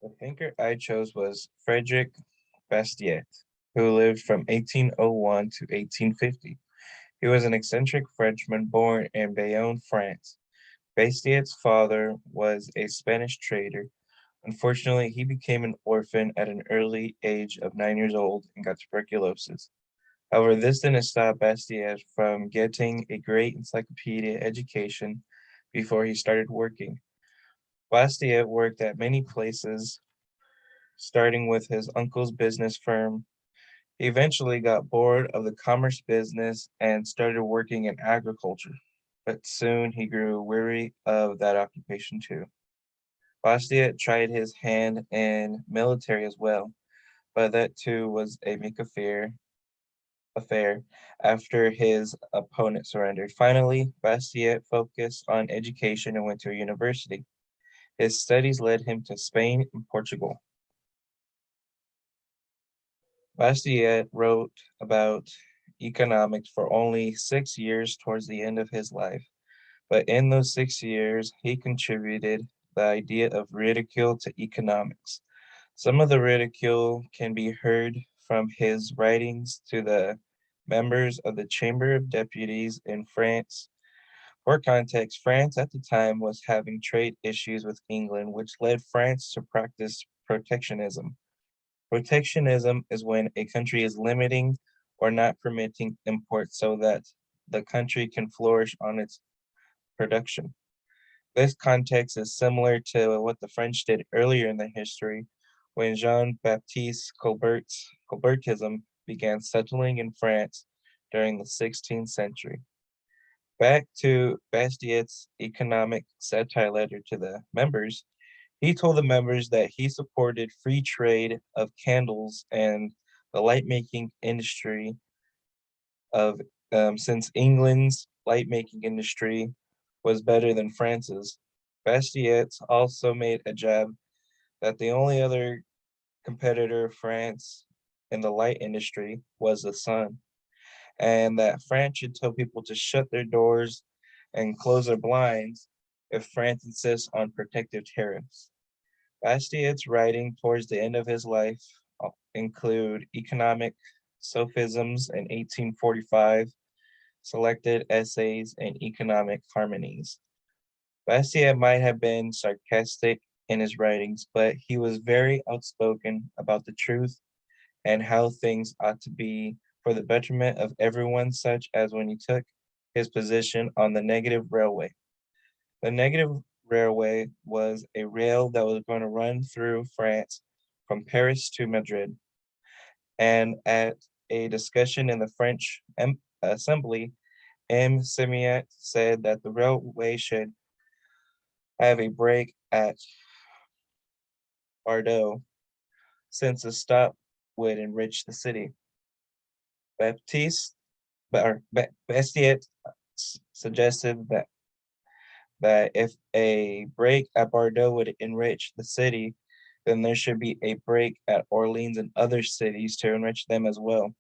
The thinker I chose was Frederic Bastiat, who lived from 1801 to 1850. He was an eccentric Frenchman born in Bayonne, France. Bastiat's father was a Spanish trader. Unfortunately, he became an orphan at an early age of 9 years old and got tuberculosis. However, this didn't stop Bastiat from getting a great encyclopedia education before he started working. Bastiat worked at many places, starting with his uncle's business firm. He eventually got bored of the commerce business and started working in agriculture, but soon he grew weary of that occupation too. Bastiat tried his hand in military as well, but that too was a make affair after his opponent surrendered. Finally, Bastiat focused on education and went to a university. His studies led him to Spain and Portugal. Bastiat wrote about economics for only 6 years towards the end of his life, but in those 6 years, he contributed the idea of ridicule to economics. Some of the ridicule can be heard from his writings to the members of the Chamber of Deputies in France. For context, France at the time was having trade issues with England, which led France to practice protectionism. Protectionism is when a country is limiting or not permitting imports so that the country can flourish on its production. This context is similar to what the French did earlier in the history when Jean-Baptiste Colbertism began settling in France during the 16th century. Back to Bastiat's economic satire letter to the members, he told the members that he supported free trade of candles and the light making industry of since England's light making industry was better than France's. Bastiat also made a jab that the only other competitor of France in the light industry was the sun, and that France should tell people to shut their doors and close their blinds if France insists on protective tariffs. Bastiat's writing towards the end of his life include economic sophisms in 1845, selected essays, and economic harmonies. Bastiat might have been sarcastic in his writings, but he was very outspoken about the truth and how things ought to be for the betterment of everyone, such as when he took his position on the negative railway. The negative railway was a rail that was going to run through France from Paris to Madrid. And at a discussion in the French Assembly, M. Simiat said that the railway should have a break at Bordeaux since the stop would enrich the city. Baptiste Bastiat suggested that if a break at Bordeaux would enrich the city, then there should be a break at Orleans and other cities to enrich them as well.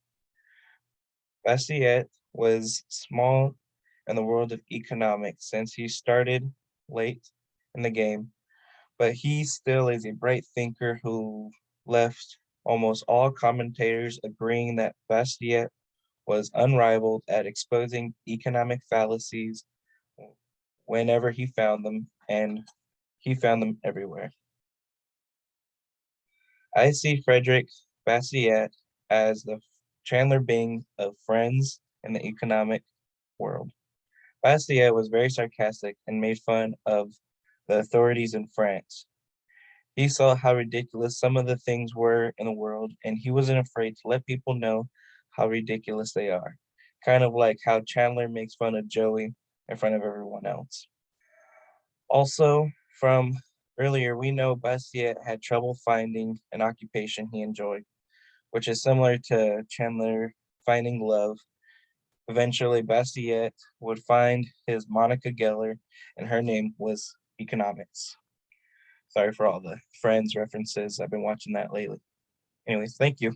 Bastiat was small in the world of economics since he started late in the game, but he still is a bright thinker who left almost all commentators agreeing that Bastiat was unrivaled at exposing economic fallacies whenever he found them, and he found them everywhere. I see Frederic Bastiat as the Chandler Bing of Friends in the economic world. Bastiat was very sarcastic and made fun of the authorities in France. He saw how ridiculous some of the things were in the world, and he wasn't afraid to let people know how ridiculous they are. Kind of like how Chandler makes fun of Joey in front of everyone else. Also, from earlier, we know Bastiat had trouble finding an occupation he enjoyed, which is similar to Chandler finding love. Eventually, Bastiat would find his Monica Geller, and her name was economics. Sorry for all the Friends references. I've been watching that lately. Anyways, thank you.